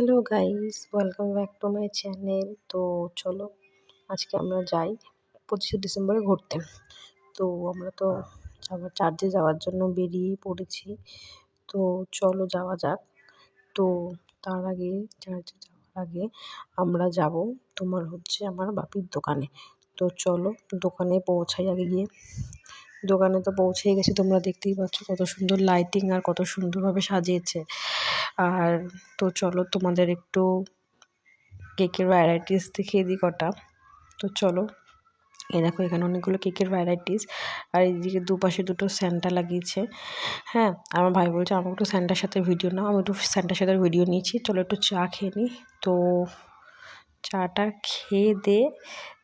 Hello guys, welcome back to my channel. তো চলো আজকে আমরা যাই 25শে ডিসেম্বরে ঘুরতে। তো আমরা তো আবার চার্চে যাওয়ার জন্য বেরিয়ে পড়েছি। তো চলো যাওয়া যাক। তো তার আগে চার্চে যাওয়ার আগে আমরা যাব তোমার হচ্ছে আমার বাপির দোকানে। তো চলো দোকানে পৌঁছাই আগে গিয়ে। দোকানে তো পৌঁছেই গেছি, তোমরা দেখতেই পাচ্ছ কত সুন্দর লাইটিং আর কত সুন্দরভাবে সাজিয়েছে। আর তো চলো তোমাদের একটু কেকের ভ্যারাইটিস দেখিয়ে দিই কটা। তো চলো, এই দেখো এখানে অনেকগুলো কেকের ভ্যারাইটিস, আর এইদিকে দুপাশে দুটো স্যান্টা লাগিয়েছে। হ্যাঁ, আমার ভাই বলছে আমাকে একটু স্যান্টার সাথে ভিডিও নাও। আমি একটু স্যান্টার সাথে ভিডিও নিয়েছি। চলো একটু চা খেয়ে নিই। তো চাটা খেয়ে দে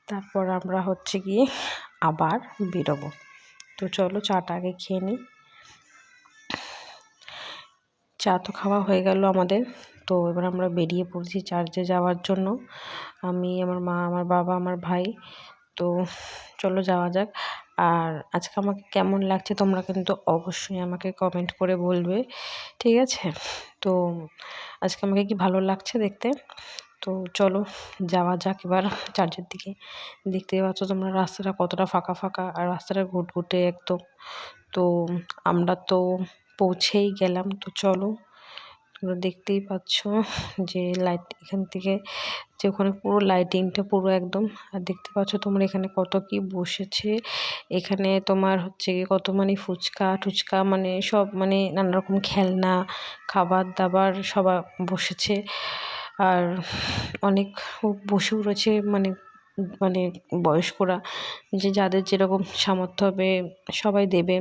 তারপর আমরা হচ্ছে গিয়ে আবার বেরোবো। তো চলো চাটা আগে খেয়ে নিই। চা তো খাওয়া হয়ে গেল আমাদের। তো এবার আমরা বেরিয়ে পড়েছি চার্চে যাওয়ার জন্য। আমি, আমার মা, আমার বাবা, আমার ভাই। তো চলো যাওয়া যাক। আর আজকে আমাকে কেমন লাগছে তোমরা কিন্তু অবশ্যই আমাকে কমেন্ট করে বলবে, ঠিক আছে? তো আজকে আমাকে কি ভালো লাগছে দেখতে। তো চলো যাওয়া যাক এবার চার্চের দিকে। দেখতেই পাচ্ছ তোমরা রাস্তাটা কতটা ফাঁকা ফাঁকা, আর রাস্তাটা ঘুটঘুটে একদম। তো আমরা তো পৌঁছেই গেলাম। তো চলো, তোমরা দেখতেই পাচ্ছ যে লাইট এখান থেকে, যে ওখানে পুরো লাইটিংটা পুরো একদম। আর দেখতে পাচ্ছ তোমরা এখানে কত কি বসেছে। এখানে তোমার হচ্ছে কত মানে ফুচকা টুচকা মানে সব মানে নানা রকম খেলনা খাবার দাবার সবাই বসেছে। আর অনেক বসেও রয়েছে মানে মানে বয়স্করা, যে যাদের যেরকম সামর্থ্য হবে সবাই দেবে।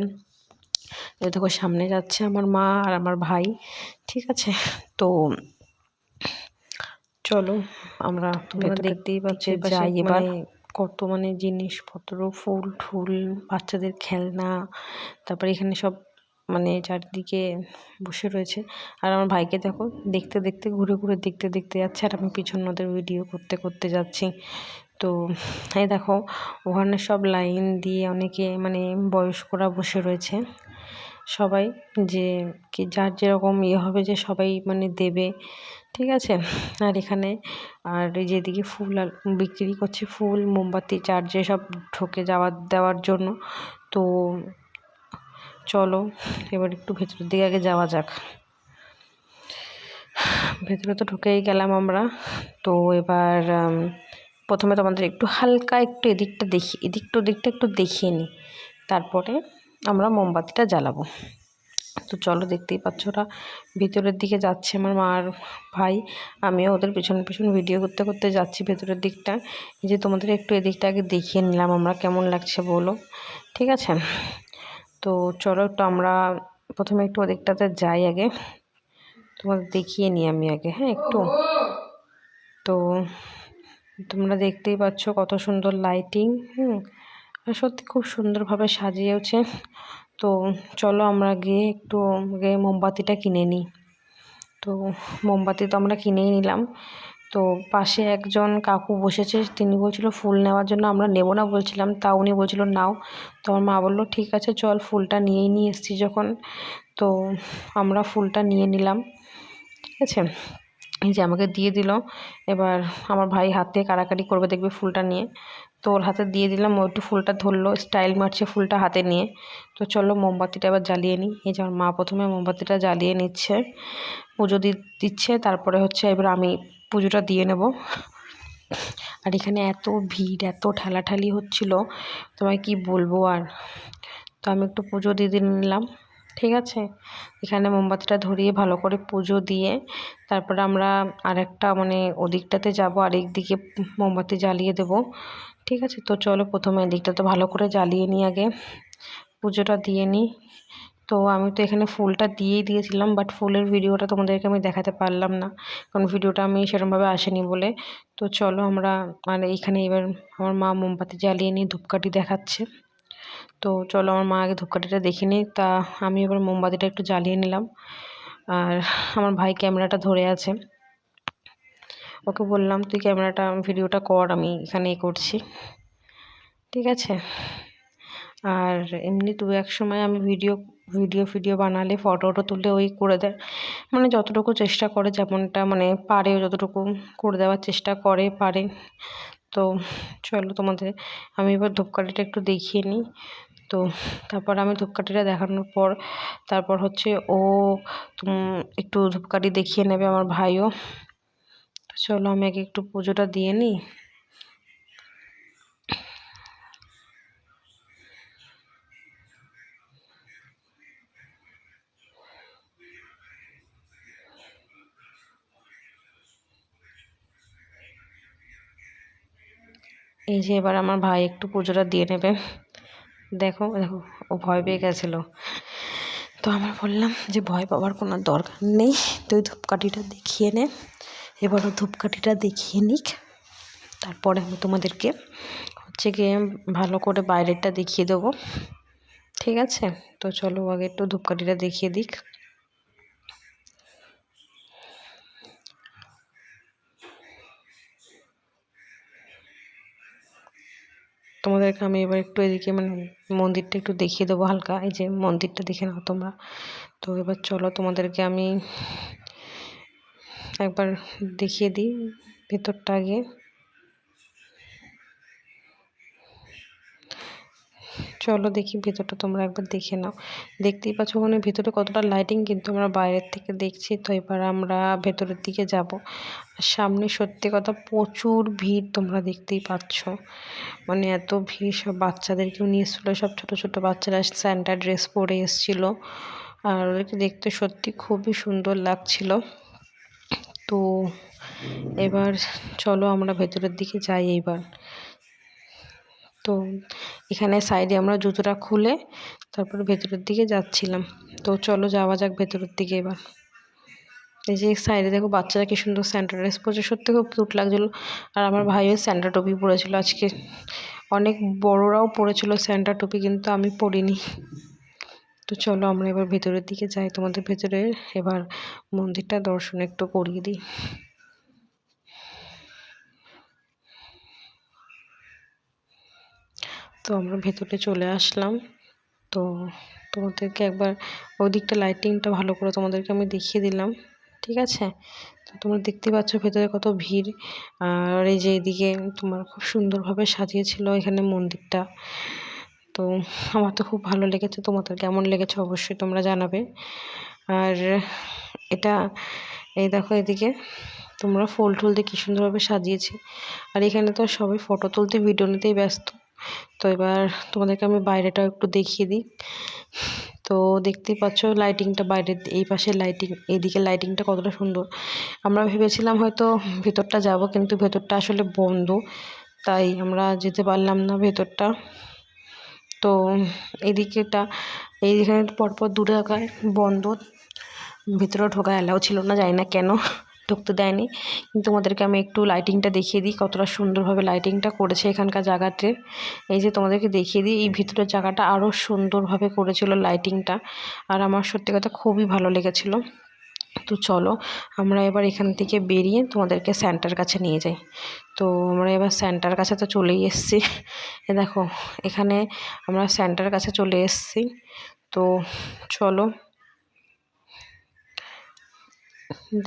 দেখো সামনে যাচ্ছে আমার মা আর আমার ভাই, ঠিক আছে? তো চলো আমরা, তোমরা দেখতেই পাচ্ছ যাই এবার। কত মানে জিনিসপত্র, ফুল ঠুল, বাচ্চাদের খেলনা, তারপরে এখানে সব মানে চারিদিকে বসে রয়েছে। আর আমার ভাইকে দেখো দেখতে দেখতে ঘুরে ঘুরে দেখতে দেখতে যাচ্ছে, আর আমি পিছন ওদের ভিডিও করতে করতে যাচ্ছি। তো এই দেখো ওখানে সব লাইন দিয়ে অনেকে মানে বয়স্করা বসে রয়েছে সবাই, যে কি যার যেরকম ইয়ে হবে যে সবাই মানে দেবে, ঠিক আছে? আর এখানে আর এই যেদিকে ফুল আর বিক্রি করছে, ফুল মোমবাতি চার্জে সব ঢোকে দেওয়ার জন্য। তো চলো এবার একটু ভেতরের দিকে আগে যাওয়া যাক। ভেতরে তো ঢুকেই গেলাম আমরা। তো এবার প্রথমে তোমাদের একটু হালকা একটু এদিকটা ওদিকটা একটু দেখিয়ে নিই, তারপরে আমরা মোমবাতিটা জ্বালাবো। তো চলো দেখতেই পাচ্ছ ওরা ভিতরের দিকে যাচ্ছে, আমার মা আর ভাই। আমিও ওদের পেছন পেছন ভিডিও করতে করতে যাচ্ছি ভেতরের দিকটা। এই যে তোমাদের একটু এদিকটা আগে দেখিয়ে নিলাম আমরা, কেমন লাগছে বলো, ঠিক আছে? তো চলো একটু আমরা প্রথমে একটু ওদিকটাতে যাই আগে, তোমাদের দেখিয়ে নিই আমি আগে, হ্যাঁ একটু। তো তোমরা দেখতেই পাচ্ছ কত সুন্দর লাইটিং, আর সত্যি খুব সুন্দরভাবে সাজিয়েছে। তো চলো আমরা গিয়ে একটু মোমবাতিটা কিনে নিই। তো মোমবাতি তো আমরা কিনেই নিলাম। তো পাশে একজন কাকু বসেছে, তিনি বলছিল ফুল নেওয়ার জন্য। আমরা নেব না বলছিলাম, তা উনি বলছিল নাও। তো আমার মা বললো ঠিক আছে চল, ফুলটা নিয়েই নিয়ে এসছি যখন। তো আমরা ফুলটা নিয়ে নিলাম, ঠিক আছে? এই যে আমাকে দিয়ে দিল। এবার আমার ভাই হাতে কাড়াকাড়ি করবে দেখবে ফুলটা নিয়ে। তো ওর হাতে দিয়ে দিলাম, ও একটু ফুলটা ধরলো, স্টাইল মারছে ফুলটা হাতে নিয়ে। তো চলো মোমবাতিটা এবার জ্বালিয়ে নিই। এই যে আমার মা প্রথমে মোমবাতিটা জ্বালিয়ে নিচ্ছে, পুজো দিচ্ছে, তারপরে হচ্ছে এবার আমি পুজোটা দিয়ে নেব। আর এখানে এত ভিড়, এত ঠেলাঠালি হচ্ছিল, তোমায় কি বলবো আর। তো আমি একটু পুজো দিয়ে নিলাম, ঠিক আছে? এখানে মোমবাতিটা ধরিয়ে ভালো করে পুজো দিয়ে তারপরে আমরা আরেকটা মানে ওদিকটাতে যাবো, আরেক দিকে মোমবাতি জ্বালিয়ে দেব, ঠিক আছে? তো চলো প্রথমে এদিকটা তো ভালো করে জ্বালিয়ে নিই, আগে পুজোটা দিয়ে নিই। তো আমি তো এখানে ফুলটা দিয়েই দিয়েছিলাম, বাট ফুলের ভিডিওটা তোমাদেরকে আমি দেখাতে পারলাম না, কারণ ভিডিওটা আমি সেরকমভাবে আসেনি বলে। তো চলো আমরা মানে এইখানে এবার আমার মা মোমবাতি জ্বালিয়ে নিই, ধূপকাঠি দেখাচ্ছে। তো চলো আমার মা আগে ধূপকাঠিটা দেখে নিই, তা আমি এবার মোমবাতিটা একটু জ্বালিয়ে নিলাম। আর আমার ভাই ক্যামেরাটা ধরে আছে, ওকে বললাম তুই ক্যামেরাটা ভিডিওটা কর, আমি এখানে করছি, ঠিক আছে? আর এমনি এক সময় আমি ভিডিও ভিডিও বানালে ফটো তুলে ওই করে দেয়, মানে যতটুকু চেষ্টা করে, যেমনটা মানে পারে যতটুকু করে দেওয়ার চেষ্টা পারে। তো চলো তোমাদের আমি এবার ধূপকাঠিটা একটু দেখিয়ে নিই। তো তারপর আমি ধূপকাঠিটা দেখানোর পর তারপর হচ্ছে ও একটু ধূপকাঠি দেখিয়ে নেবে, আমার ভাইও। চলো আমি আগে একটু পুজোটা দিয়ে নিই। এই যে এবার আমার ভাই একটু পুজোটা দিয়ে নেবে। দেখো দেখো ও ভয় পেয়ে গেছিলো, তো আমরা বললাম যে ভয় পাওয়ার কোনো দরকার নেই, তুই ধূপকাঠিটা দেখিয়ে নে। এবারও ধূপকাঠিটা দেখিয়ে নিক, তারপরে আমি তোমাদেরকে হচ্ছে গিয়ে ভালো করে বাইরেরটা দেখিয়ে দেবো, ঠিক আছে? তো চলো আগে একটু ধূপকাঠিটা দেখিয়ে দিক। তোমাদেরকে আমি এবার একটু এদিকে মানে মন্দিরটা একটু দেখিয়ে দেবো হালকা, এই যে মন্দিরটা দেখে নাও তোমরা। তো এবার চলো তোমাদেরকে আমি একবার দেখিয়ে দিই ভেতরটা আগে। চলো দেখি ভেতরটা তোমরা একবার দেখে নাও। দেখতেই পাচ্ছ ওখানে ভেতরে কতটা লাইটিং, কিন্তু আমরা বাইরের থেকে দেখছি। তো এবার আমরা ভেতরের দিকে যাব। সামনে সত্যি কথা প্রচুর ভিড়, তোমরা দেখতেই পাচ্ছ, মানে এত ভিড়। সব বাচ্চাদেরকেও নিয়ে এসেছিলো, সব ছোটো ছোটো বাচ্চারা স্যান্টা ড্রেস পরে এসেছিলো, আর ওদেরকে দেখতে সত্যি খুবই সুন্দর লাগছিল। তো এবার চলো আমরা ভেতরের দিকে যাই এইবার। তো এখানে সাইডে আমরা জুতোটা খুলে তারপরে ভেতরের দিকে যাচ্ছিলাম। তো চলো যাওয়া যাক ভেতরের দিকে এবার। এই যে সাইডে দেখো বাচ্চারা কি সুন্দর স্যান্টা ড্রেস পরেছে, সত্যি খুব কিউট লাগছিলো। আর আমার ভাইও স্যান্টা টুপি পরেছিল আজকে, অনেক বড়রাও পরেছিল স্যান্টা টুপি, কিন্তু আমি পরিনি। তো চলো আমরা এবার ভেতরের দিকে যাই, তোমাদের ভেতরে এবার মন্দিরটা দর্শন একটু করিয়ে দিই। তো আমরা ভেতরে চলে আসলাম। তো তোমাদেরকে একবার ওই দিকটা লাইটিংটা ভালো করে তোমাদেরকে আমি দেখিয়ে দিলাম, ঠিক আছে? তো তোমরা দেখতে পাচ্ছ ভেতরে কত ভিড়। আর এই যে এদিকে তোমার খুব সুন্দরভাবে সাজিয়েছিল এখানে মন্দিরটা। তো আমার তো খুব ভালো লেগেছে, তোমাদের কেমন লেগেছে অবশ্যই তোমরা জানাবে। আর এটা এই দেখো এদিকে তোমরা ফুল টুল দিয়ে কী সুন্দরভাবে সাজিয়েছে। আর এখানে তো সবাই ফটো তুলতে ভিডিও নিতেই ব্যস্ত। তো এবার তোমাদেরকে আমি বাইরেটাও একটু দেখিয়ে দিই। তো দেখতেই পাচ্ছ লাইটিংটা, বাইরের এই পাশে লাইটিং, এইদিকে লাইটিংটা কতটা সুন্দর। আমরা ভেবেছিলাম হয়তো ভেতরটা যাব, কিন্তু ভেতরটা আসলে বন্ধ, তাই আমরা যেতে পারলাম না ভেতরটা। তো এইখানে পরপর দূরে থাকায় বন্ধ, ভেতরেও ঢোকা অ্যালাউ ছিল না, জানি না কেন ঢুকতে দেয়নি। কিন্তু তোমাদেরকে আমি একটু লাইটিংটা দেখিয়ে দিই, কতটা সুন্দরভাবে লাইটিংটা করেছে এখানকার জায়গাতে। এই যে তোমাদেরকে দেখিয়ে দিই, এই ভিতরের জায়গাটা আরও সুন্দরভাবে করেছিল লাইটিংটা, আর আমার সত্যি কথা খুবই ভালো লেগেছিলো। তো চলো আমরা এবার এখান থেকে বেরিয়ে তোমাদেরকে স্যান্টার কাছে নিয়ে যাই। তো আমরা এবার স্যান্টার কাছে তো চলেই এসেছি, এ দেখো এখানে আমরা স্যান্টার কাছে চলে এসেছি। তো চলো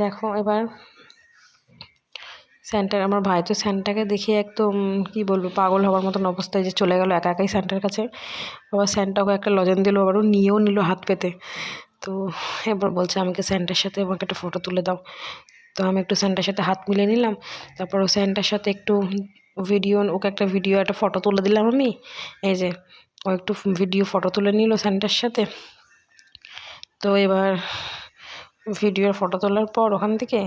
দেখো এবার স্যান্টার, আমার ভাই তো স্যান্টাকে দেখে একদম কি বলবো পাগল হওয়ার মতন অবস্থায়, যে চলে গেল একা একাই স্যান্টার কাছে। আবার স্যান্টাকে একটা লজেন দিল, আবারও নিয়েও নিল হাত পেতে। তো এবার বলছে আমাকে স্যান্টার সাথে আমাকে একটা ফটো তুলে দাও। তো আমি একটু স্যান্টার সাথে হাত মিলিয়ে নিলাম, তারপর ও স্যান্টার সাথে একটু ওকে একটা একটা ফটো তুলে দিলাম আমি। এই যে ও একটু ফটো তুলে নিল স্যান্টার সাথে। তো এবার ফটো তোলার পর ওখান থেকে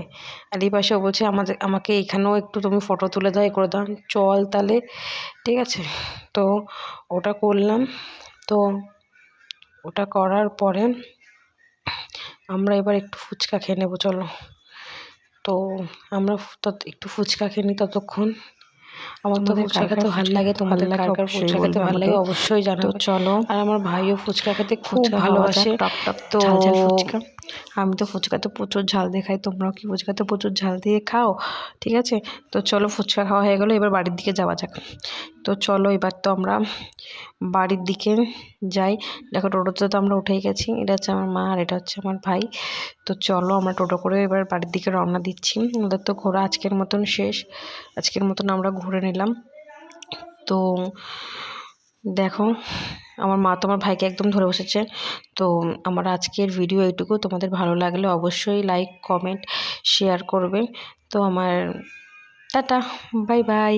আর এই পাশে বলছে আমাকে এখানেও একটু তুমি ফটো তুলে দাও, করে দাও। চল তাহলে, ঠিক আছে। তো ওটা করলাম। তো ওটা করার পরে আমরা এবার একটু ফুচকা খেয়ে নেবো, চলো। তো আমরা একটু ফুচকা খেয়ে নিই ততক্ষণ। আমার তো ফুচকা খেতে ভালো লাগে, তোমাদের কার কার ফুচকা খেতে ভালো লাগে অবশ্যই জানাবে। চলো, আর আমার ভাইও ফুচকা খেতে খুব ভালোবাসে, টক টক তো ঝাল ঝাল ফুচকা। আমি তো ফুচকাতে প্রচুর ঝাল দিয়ে খাই, তোমরাও কি ফুচকাতে প্রচুর ঝাল দিয়ে খাও? ঠিক আছে, তো চলো ফুচকা খাওয়া হয়ে গেলো, এবার বাড়ির দিকে যাওয়া যাক। তো চলো এবার তো আমরা বাড়ির দিকে যাই। দেখো টোটোতে তো আমরা উঠেই গেছি, এটা হচ্ছে আমার মা আর এটা হচ্ছে আমার ভাই। তো চলো আমরা টোটো করে এবার বাড়ির দিকে রওনা দিচ্ছি। আমাদের তো ঘোরা আজকের মতন শেষ, আজকের মতন আমরা ঘুরে নিলাম। তো দেখো আমার মা তো আমার ভাইকে একদম ধরে বসেছে। তো আমার আজকের ভিডিও এইটুকু, তোমাদের ভালো লাগলে অবশ্যই লাইক কমেন্ট শেয়ার করবে। তো আমার টাটা, বাই বাই।